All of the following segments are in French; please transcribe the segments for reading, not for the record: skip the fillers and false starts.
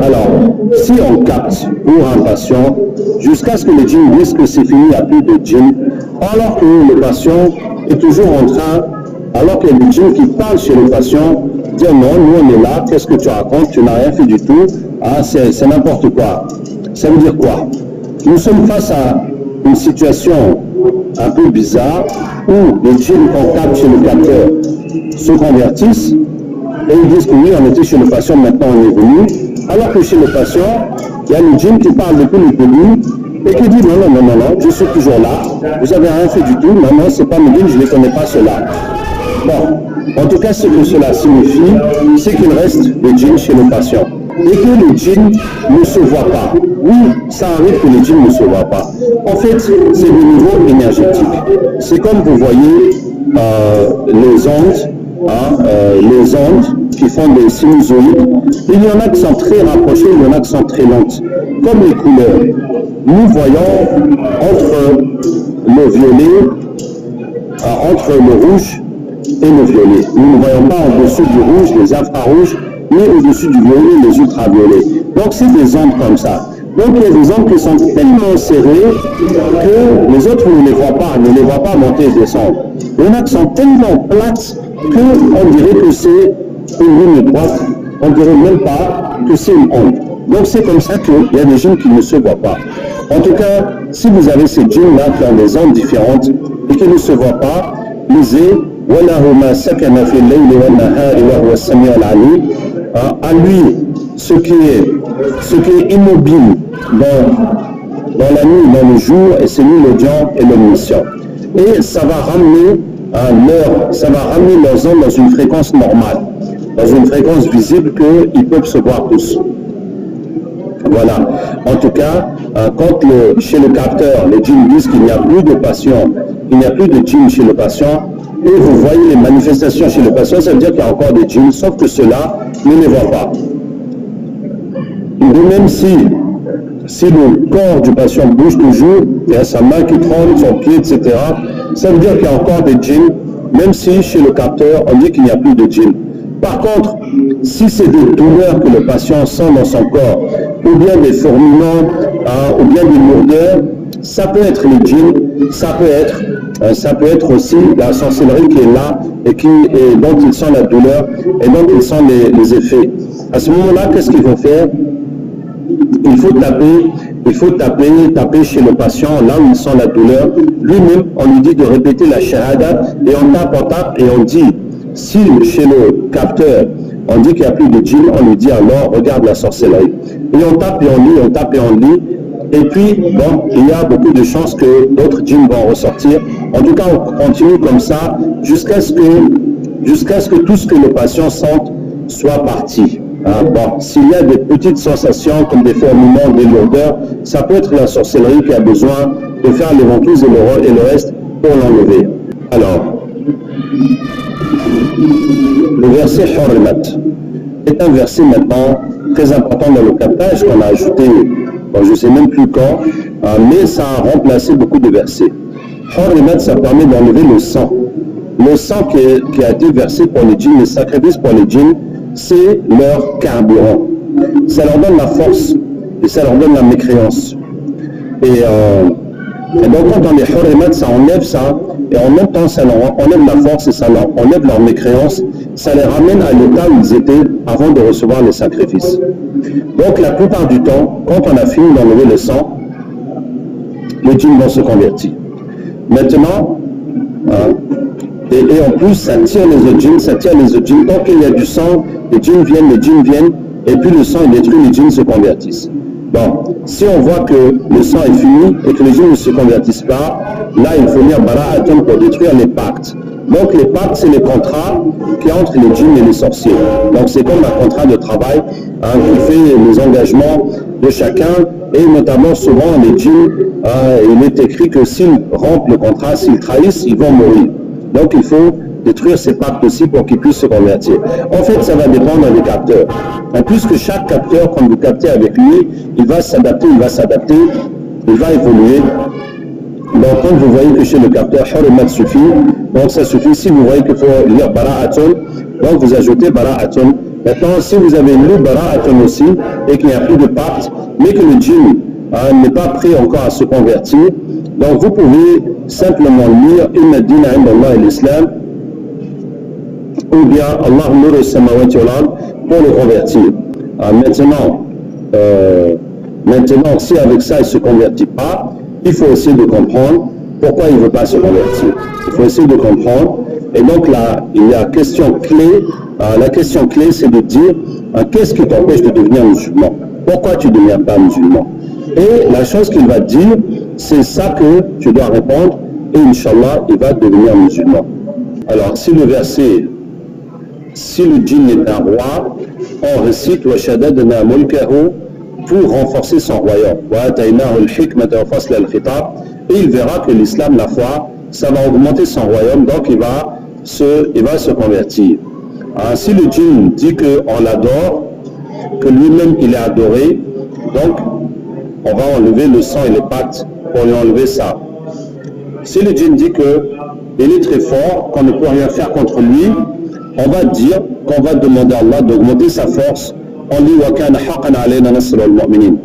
Alors, si on capte pour un patient, jusqu'à ce que le djinn dise que c'est fini, il n'y a plus de djinn, alors que le patient est toujours en train, alors qu'il y a le djinn qui parle chez le patient, dire non, nous on est là, qu'est-ce que tu racontes, tu n'as rien fait du tout, ah, c'est n'importe quoi. Ça veut dire quoi? Nous sommes face à une situation un peu bizarre où les djinns qu'on capte chez le capteur se convertissent et ils disent que oui, on était chez le patient, maintenant on est venu, alors que chez le patient, il y a le djinn qui parle depuis le début et qui dit non, je suis toujours là, vous n'avez rien fait du tout, non, c'est pas mes djinns, je ne les connais pas ceux-là. Bon, en tout cas, ce que cela signifie, c'est qu'il reste des djinns chez le patient et que le djinn ne se voit pas. Oui, ça arrive que le djinn ne se voit pas. En fait, c'est le niveau énergétique. C'est comme vous voyez les ondes qui font des sinusoïdes. Il y en a qui sont très rapprochées, il y en a qui sont très lentes. Comme les couleurs, nous voyons entre le violet, entre le rouge et le violet. Nous ne voyons pas en dessous du rouge, les infrarouges, mais au-dessus du violet, les ultraviolets. Donc c'est des ondes comme ça. Donc il y a des ondes qui sont tellement serrées que les autres ne les voient pas monter et descendre. Il y en a qui sont tellement plates qu'on dirait que c'est une ligne droite, on ne dirait même pas que c'est une onde. Donc c'est comme ça qu'il y a des djinns qui ne se voient pas. En tout cas, si vous avez ces djinns-là qui ont des ondes différentes et qui ne se voient pas, lisez وَلَهُ مَا سَكَنَ فِي اللَّيْلِ وَالنَّهَارِ وَهُوَ السَّمِيعُ الْعَلِيمُ. À lui, ce qui est immobile dans la nuit, dans le jour, et c'est lui l'audient et l'omniscient. Et ça va ramener leurs ondes dans une fréquence normale, dans une fréquence visible qu'ils peuvent se voir tous. Voilà. En tout cas, quand chez le capteur, les djinns disent qu'il n'y a plus de patient, il n'y a plus de djinns chez le patient, et vous voyez les manifestations chez le patient, ça veut dire qu'il y a encore des djinns, sauf que ceux-là ne les voient pas. De même si le corps du patient bouge toujours, il y a sa main qui tremble, son pied, etc., ça veut dire qu'il y a encore des djinns, même si chez le capteur, on dit qu'il n'y a plus de djinns. Par contre, si c'est des douleurs que le patient sent dans son corps, ou bien des fourmillements, ou bien des lourdeurs, ça peut être les djinns, ça peut être aussi la sorcellerie qui est là et dont il sent la douleur et dont il sent les effets. À ce moment-là, qu'est-ce qu'il faut faire? Il faut taper chez le patient, là où il sent la douleur. Lui-même, on lui dit de répéter la shahada et on tape et on dit, si chez le capteur, on dit qu'il n'y a plus de djinn, on lui dit alors, regarde la sorcellerie. Et on tape et on lit, et puis, bon, il y a beaucoup de chances que d'autres djinns vont ressortir. En tout cas, on continue comme ça jusqu'à ce que tout ce que le patient sente soit parti. Bon, s'il y a des petites sensations comme des fourmillements, des lourdeurs, ça peut être la sorcellerie qui a besoin de faire les ventouses et le reste pour l'enlever. Alors, le verset Hurrimat est un verset maintenant très important dans le captage qu'on a ajouté, bon, je ne sais même plus quand, mais ça a remplacé beaucoup de versets. Hurrimat, ça permet d'enlever le sang. Le sang qui a été versé pour les djinns, les sacrifices pour les djinns, c'est leur carburant. Ça leur donne la force et ça leur donne la mécréance. Et donc quand on les hurrimat, ça enlève ça, et en même temps ça leur enlève la force et ça leur enlève leur mécréance, ça les ramène à l'état où ils étaient avant de recevoir les sacrifices. Donc la plupart du temps, quand on a fini d'enlever le sang, les djinns vont se convertir. Maintenant, et en plus ça tire les autres djinns, tant qu'il y a du sang, les djinns viennent, et puis le sang est détruit, les djinns se convertissent. Bon, si on voit que le sang est fini et que les djinns ne se convertissent pas, là il faut lire Bara'atun pour détruire les pactes. Donc les pactes, c'est les contrats qui entre les djinns et les sorciers. Donc c'est comme un contrat de travail qui fait les engagements de chacun, et notamment souvent les djinns, il est écrit que s'ils rompent le contrat, s'ils trahissent, ils vont mourir. Donc il faut détruire ces pactes aussi pour qu'ils puissent se convertir. En fait, ça va dépendre des capteurs. Et puisque chaque capteur, quand vous captez avec lui, il va s'adapter, il va évoluer. Donc quand vous voyez que chez le capteur, Hurrimat suffit, donc ça suffit. Si vous voyez qu'il faut lire Bara'atun, donc vous ajoutez Bara'atun Maintenant, si vous avez lu Bara'atun aussi et qu'il n'y a plus de pacte, mais que le djinn n'est pas prêt encore à se convertir, donc vous pouvez simplement lire Inna dina inda Allah l'Islam ou bien Allah nur samawati wal ard pour le convertir. Maintenant, si avec ça il ne se convertit pas, il faut essayer de comprendre pourquoi il ne veut pas se convertir. Il faut essayer de comprendre. Et donc là, il y a question clé. La question clé, c'est de dire qu'est-ce qui t'empêche de devenir musulman? Pourquoi tu ne deviens pas musulman? Et la chose qu'il va dire, c'est ça que tu dois répondre. Et Inch'Allah, il va devenir musulman. Alors, si le verset, si le djinn est un roi, on récite wa shaddadna mulkahu pour renforcer son royaume. Et il verra que l'islam, la foi, ça va augmenter son royaume, donc il va se convertir. Si le djinn dit qu'on l'adore, que lui-même il est adoré, donc on va enlever le sang et les pattes pour lui enlever ça. Si le djinn dit qu'il est très fort, qu'on ne peut rien faire contre lui, on va dire qu'on va demander à Allah d'augmenter sa force. On dit wa kana haqqan alayna nasrul mu'minin.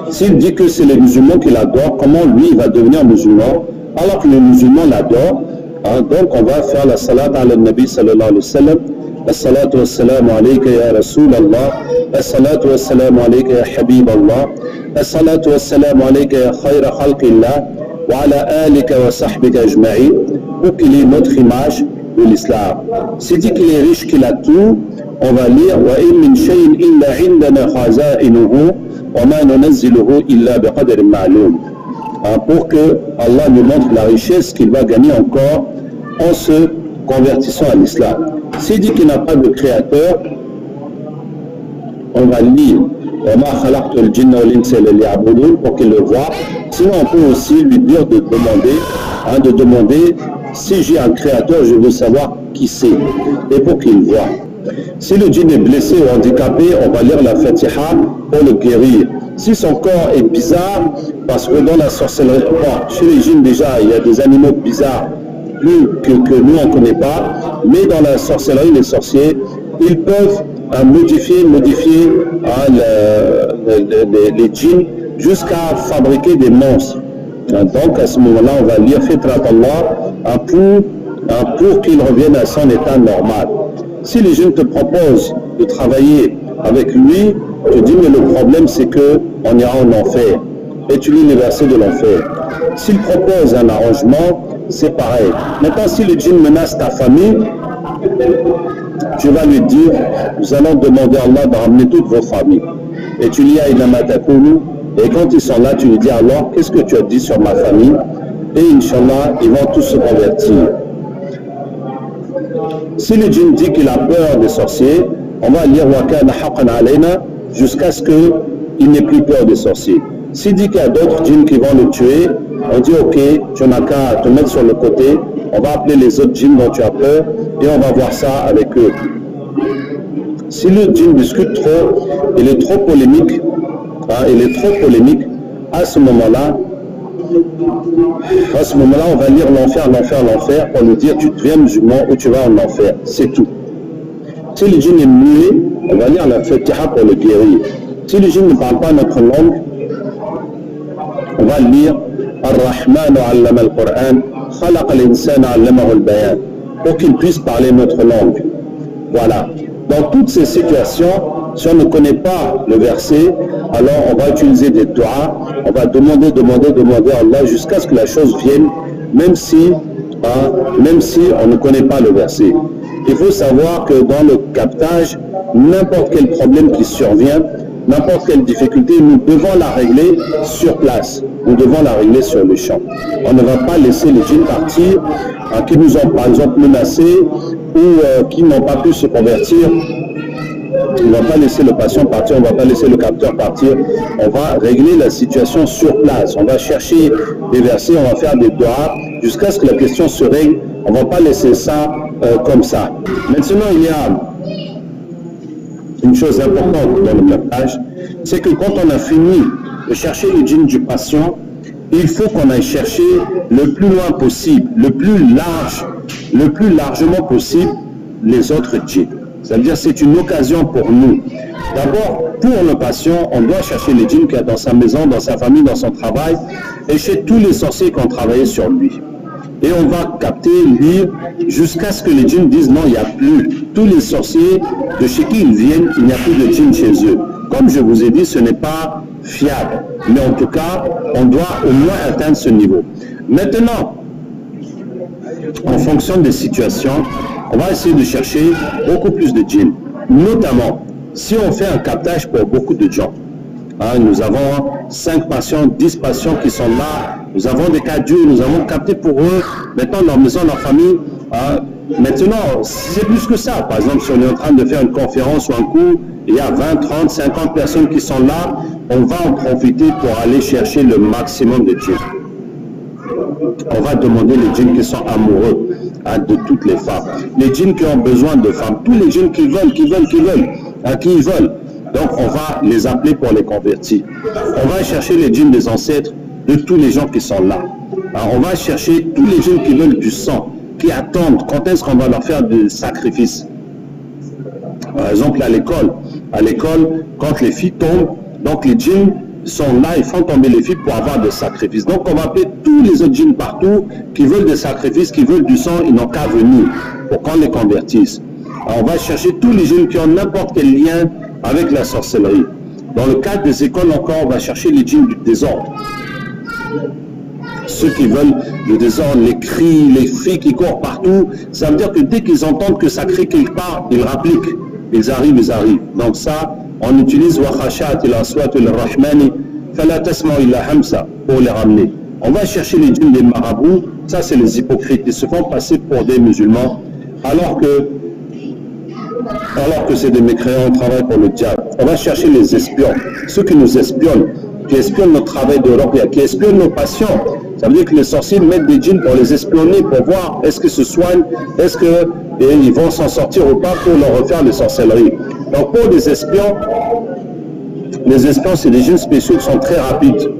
S'il dit que c'est les musulmans qui l'adorent, comment lui il va devenir musulman alors que les musulmans l'adorent? Donc on va faire la salat ala nabi sallallahu alayhi wa sallam. As-salatu was-salamu alayka ya Rasulallah. As-salatu was-salamu alayka ya Habib Allah. As-salatu was-salamu alayka ya khayra khalqillah. Wa ala alika wa sahbika ajma'i. Pour qu'il ait notre image de l'islam. S'il dit qu'il est riche, qu'il a tout, on va lire wa in min shay'in illa 'indana khaza'inuhu wa ma nunazziluhu illa biqadrin ma'lum. Pour que Allah nous montre la richesse qu'il va gagner encore en se convertissant à l'islam. S'il dit qu'il n'a pas de créateur, on va lire pour qu'il le voie. Sinon on peut aussi lui dire de demander si j'ai un créateur, je veux savoir qui c'est et pour qu'il voie. Si le djinn est blessé ou handicapé, on va lire la Fatiha pour le guérir. Si son corps est bizarre, parce que dans la sorcellerie, chez les djinns déjà, il y a des animaux bizarres que nous on ne connaît pas, mais dans la sorcellerie, les sorciers, ils peuvent modifier les djinns jusqu'à fabriquer des monstres. Donc à ce moment-là, on va lire Fitrat Allah pour qu'il revienne à son état normal. Si les jeunes te proposent de travailler avec lui, tu dis mais le problème c'est qu'on ira en enfer. Et tu lis les versets de l'enfer. S'il propose un arrangement, c'est pareil. Maintenant si le djinn menace ta famille, tu vas lui dire, nous allons demander à Allah de ramener toutes vos familles. Et tu lis à Inamatakulu, et quand ils sont là, tu lui dis alors, qu'est-ce que tu as dit sur ma famille? Et Inch'Allah, ils vont tous se convertir. Si le djinn dit qu'il a peur des sorciers, on va lire wa kana haqqan alayna jusqu'à ce qu'il n'ait plus peur des sorciers. S'il dit qu'il y a d'autres djinns qui vont le tuer, on dit ok, tu n'as qu'à te mettre sur le côté, on va appeler les autres djinns dont tu as peur et on va voir ça avec eux. Si le djinn discute trop, il est trop polémique, à ce moment-là, on va lire l'enfer pour lui dire tu deviens musulman ou tu vas en enfer, c'est tout. Si le djinn est muet, on va lire la Fatiha pour le guérir. Si le djinn ne parle pas notre langue, on va lire Ar-Rahman 'allama al-Qur'an, khalaqa al-insana 'allamahu al-bayan, pour qu'il puisse parler notre langue. Voilà. Dans toutes ces situations, si on ne connaît pas le verset, alors on va utiliser des doigts, on va demander à Allah jusqu'à ce que la chose vienne, même si on ne connaît pas le verset. Il faut savoir que dans le captage, n'importe quel problème qui survient, n'importe quelle difficulté, nous devons la régler sur place. Nous devons la régler sur le champ. On ne va pas laisser les djinns partir qui nous ont par exemple menacés ou qui n'ont pas pu se convertir. On ne va pas laisser le patient partir, on ne va pas laisser le capteur partir. On va régler la situation sur place. On va chercher des versets, on va faire des doigts jusqu'à ce que la question se règle. On ne va pas laisser ça comme ça. Maintenant, il y a une chose importante dans le captage, c'est que quand on a fini de chercher le djinn du patient, il faut qu'on aille chercher le plus loin possible, le plus largement possible les autres djinns. C'est-à-dire c'est une occasion pour nous. D'abord, pour le patient, on doit chercher les djinns qu'il y a dans sa maison, dans sa famille, dans son travail, et chez tous les sorciers qui ont travaillé sur lui. Et on va capter, lire, jusqu'à ce que les djinns disent non, il n'y a plus. Tous les sorciers de chez qui ils viennent, il n'y a plus de djinns chez eux. Comme je vous ai dit, ce n'est pas fiable. Mais en tout cas, on doit au moins atteindre ce niveau. Maintenant, en fonction des situations, on va essayer de chercher beaucoup plus de djinns. Notamment, si on fait un captage pour beaucoup de gens, nous avons 5 patients, 10 patients qui sont là, nous avons des cas durs, nous avons capté pour eux, maintenant leur maison, leur famille. Maintenant, c'est plus que ça. Par exemple, si on est en train de faire une conférence ou un cours, il y a 20, 30, 50 personnes qui sont là, on va en profiter pour aller chercher le maximum de djinns. On va demander les djinns qui sont amoureux de toutes les femmes, les djinns qui ont besoin de femmes, tous les djinns qui veulent. Donc on va les appeler pour les convertir. On va chercher les djinns des ancêtres de tous les gens qui sont là. On va chercher tous les djinns qui veulent du sang, qui attendent quand est-ce qu'on va leur faire des sacrifices. Par exemple à l'école, quand les filles tombent, donc les djinns sont là, ils font tomber les filles pour avoir des sacrifices. Donc on va appeler tous les autres djinns partout qui veulent des sacrifices, qui veulent du sang, ils n'ont qu'à venir pour qu'on les convertisse. Alors, on va chercher tous les djinns qui ont n'importe quel lien avec la sorcellerie. Dans le cadre des écoles encore, on va chercher les djinns du désordre. Ceux qui veulent le désordre, les cris, les filles qui courent partout, ça veut dire que dès qu'ils entendent que ça crie quelque part, ils rappliquent. Ils arrivent. Donc ça, on utilise وَخَشَعَتِ الْأَصْوَاتُ لِلرَّحْمَنِ فَلَا تَسْمَعُ إِلَّا حَمْسًا pour les ramener. On va chercher les djinns des marabouts, ça c'est les hypocrites, ils se font passer pour des musulmans, alors que c'est des mécréants, on travaille pour le diable. On va chercher les espions, ceux qui nous espionnent, qui espionnent notre travail de l'Europe, qui espionnent nos patients. Ça veut dire que les sorciers mettent des djinns pour les espionner, pour voir est-ce qu'ils se soignent, est-ce qu'ils vont s'en sortir ou pas pour leur refaire les sorcelleries. Donc pour les espions, c'est des djinns spéciaux qui sont très rapides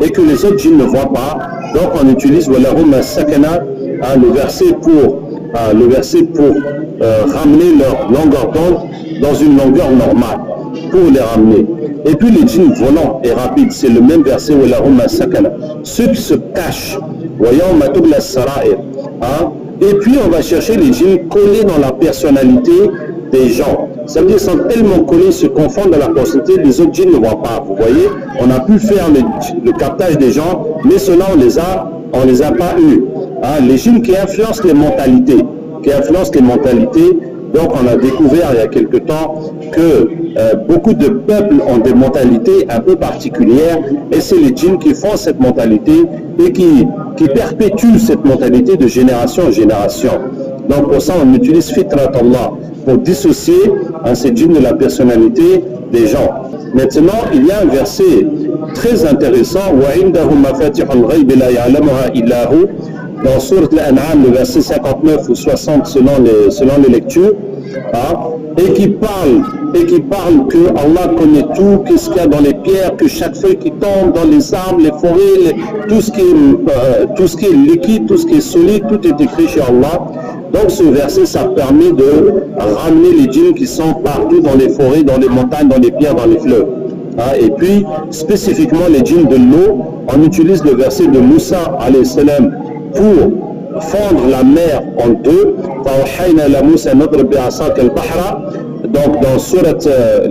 et que les autres djinns ne voient pas. Donc on utilise le verset pour ramener leur longueur d'onde dans une longueur normale, pour les ramener. Et puis les djinns volants et rapides, c'est le même verset ceux qui se cachent, voyons Matoub la Sara'ir. Et puis on va chercher les djinns collés dans la personnalité des gens. Ça veut dire qu'ils sont tellement collés, ils se confondent dans la personnalité, les autres djinns ne voient pas. Vous voyez, on a pu faire le captage des gens, mais cela on les a pas eu. Les djinns qui influencent les mentalités, donc on a découvert il y a quelque temps que beaucoup de peuples ont des mentalités un peu particulières et c'est les djinns qui font cette mentalité et qui perpétuent cette mentalité de génération en génération. Donc pour ça on utilise Fitrat Allah pour dissocier ces djinns de la personnalité des gens. Maintenant il y a un verset très intéressant وَعِنْدَهُ مَفَاتِحُ الْغَيْبِ لَا يَعْلَمُهَا إِلَّا هُ dans Sourate Al-An'am, le verset 59 ou 60 selon les lectures, et qui parle que Allah connaît tout, qu'est-ce qu'il y a dans les pierres, que chaque feuille qui tombe dans les arbres, les forêts, tout ce qui est liquide, tout ce qui est solide, tout est écrit chez Allah. Donc ce verset, ça permet de ramener les djinns qui sont partout dans les forêts, dans les montagnes, dans les pierres, dans les fleuves. Et puis, spécifiquement les djinns de l'eau, on utilise le verset de Moussa alayhi salam pour fendre la mer en deux. Donc dans surat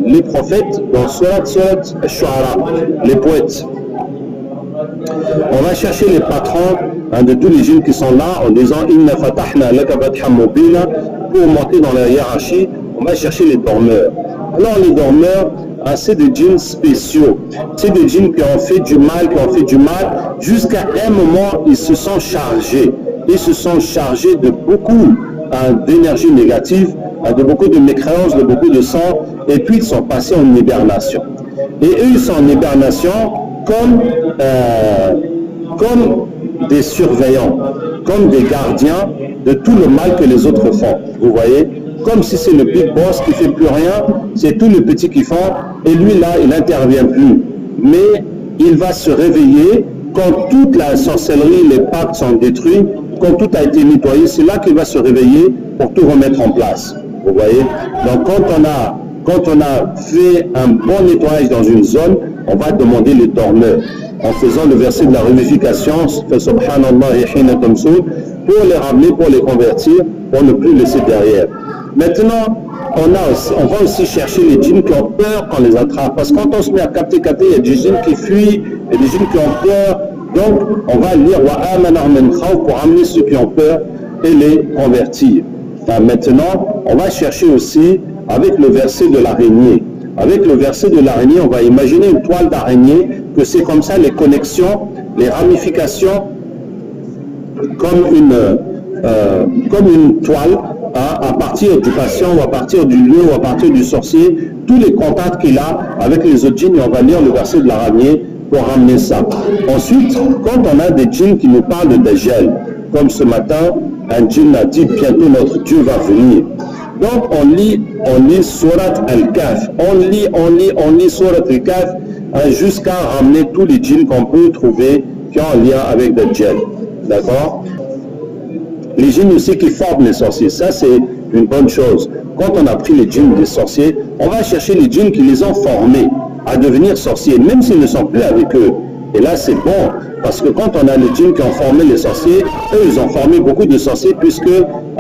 les prophètes, dans surat Shu'ara, les poètes. On va chercher les patrons de tous les djinns qui sont là en disant Inna fatahna laka fathan mubina. Pour monter dans la hiérarchie, on va chercher les dormeurs. Alors les dormeurs, c'est des djinns spéciaux. C'est des djinns qui ont fait du mal, jusqu'à un moment, ils se sont chargés. Ils se sont chargés de beaucoup d'énergie négative, de beaucoup de mécréances, de beaucoup de sang, et puis ils sont passés en hibernation. Et eux, ils sont en hibernation comme des surveillants, comme des gardiens de tout le mal que les autres font. Vous voyez ? Comme si c'est le big boss qui ne fait plus rien, c'est tous les petits qui font, et lui là, il n'intervient plus. Mais il va se réveiller quand toute la sorcellerie, les pactes sont détruits, quand tout a été nettoyé, c'est là qu'il va se réveiller pour tout remettre en place. Vous voyez? Donc quand on a fait un bon nettoyage dans une zone, on va demander le dormeur. En faisant le verset de la réunification, fait subhanallah hina tamsoun, pour les ramener, pour les convertir, pour ne plus laisser derrière. Maintenant, on va aussi chercher les djinns qui ont peur qu'on les attrape. Parce que quand on se met à capter, il y a des djinns qui fuient, il y a des djinns qui ont peur. Donc, on va lire wa amana min khawf pour amener ceux qui ont peur et les convertir. Maintenant, on va chercher aussi avec le verset de l'araignée. Avec le verset de l'araignée, on va imaginer une toile d'araignée, que c'est comme ça les connexions, les ramifications, comme une toile, à partir du patient, ou à partir du lieu, ou à partir du sorcier, tous les contacts qu'il a avec les autres djinns, et on va lire le verset de l'araignée pour ramener ça. Ensuite, quand on a des djinns qui nous parlent de Dajjal, comme ce matin, un djinn a dit bientôt notre Dieu va venir. Donc on lit Surat Al-Kahf, on lit Surat Al-Kahf jusqu'à ramener tous les djinns qu'on peut trouver qui ont un lien avec Dajjal. D'accord? Les djinns aussi qui forment les sorciers, ça c'est une bonne chose. Quand on a pris les djinns des sorciers, on va chercher les djinns qui les ont formés à devenir sorciers, même s'ils ne sont plus avec eux. Et là c'est bon, parce que quand on a les djinns qui ont formé les sorciers, eux ils ont formé beaucoup de sorciers, puisque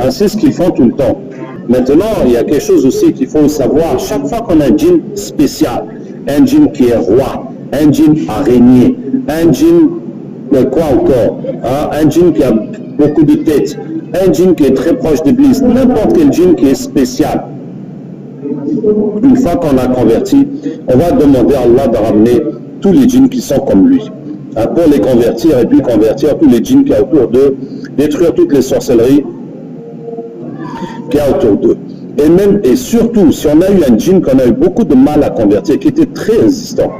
c'est ce qu'ils font tout le temps. Maintenant, il y a quelque chose aussi qu'il faut savoir. Chaque fois qu'on a un djinn spécial, un djinn qui est roi, un djinn araignée, un djinn quoi encore, un djinn qui a beaucoup de têtes, un djinn qui est très proche d'Iblis, n'importe quel djinn qui est spécial. Une fois qu'on a converti, on va demander à Allah de ramener tous les djinns qui sont comme lui, pour les convertir et puis convertir tous les djinns qui sont autour d'eux, détruire toutes les sorcelleries qu'il y a autour d'eux. Et surtout, si on a eu un djinn qu'on a eu beaucoup de mal à convertir, qui était très résistant,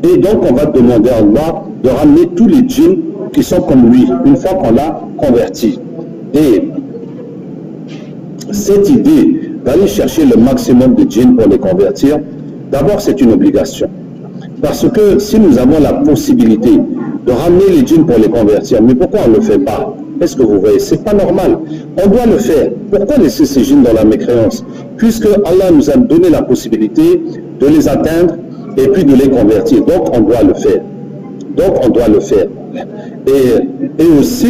et donc on va demander à Allah de ramener tous les djinns qui sont comme lui, une fois qu'on l'a converti. Et cette idée d'aller chercher le maximum de djinns pour les convertir, d'abord c'est une obligation. Parce que si nous avons la possibilité de ramener les djinns pour les convertir, mais pourquoi on ne le fait pas? Est-ce que vous voyez? C'est pas normal. On doit le faire. Pourquoi laisser ces djinns dans la mécréance? Puisque Allah nous a donné la possibilité de les atteindre et puis de les convertir. Donc on doit le faire. Et aussi,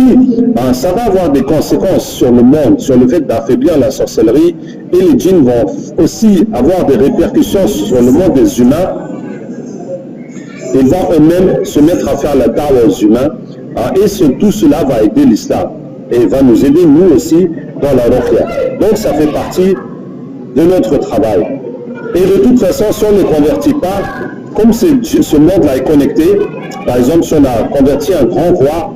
ça va avoir des conséquences sur le monde, sur le fait d'affaiblir la sorcellerie. Et les djinns vont aussi avoir des répercussions sur le monde des humains. Ils vont eux-mêmes se mettre à faire la dawa aux humains. Et tout cela va aider l'islam. Et va nous aider, nous aussi, dans la ruqya. Donc ça fait partie de notre travail. Et de toute façon, si on ne convertit pas, comme ce monde-là est connecté, par exemple, si on a converti un grand roi,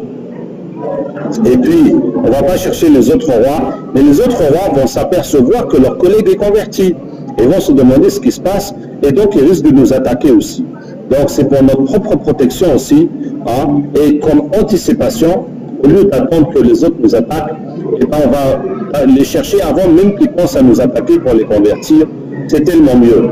et puis on ne va pas chercher les autres rois, mais les autres rois vont s'apercevoir que leur collègue est converti. Et vont se demander ce qui se passe, et donc ils risquent de nous attaquer aussi. Donc c'est pour notre propre protection aussi, et comme anticipation, au lieu d'attendre que les autres nous attaquent, et ben on va les chercher avant même qu'ils pensent à nous attaquer pour les convertir. C'est tellement mieux.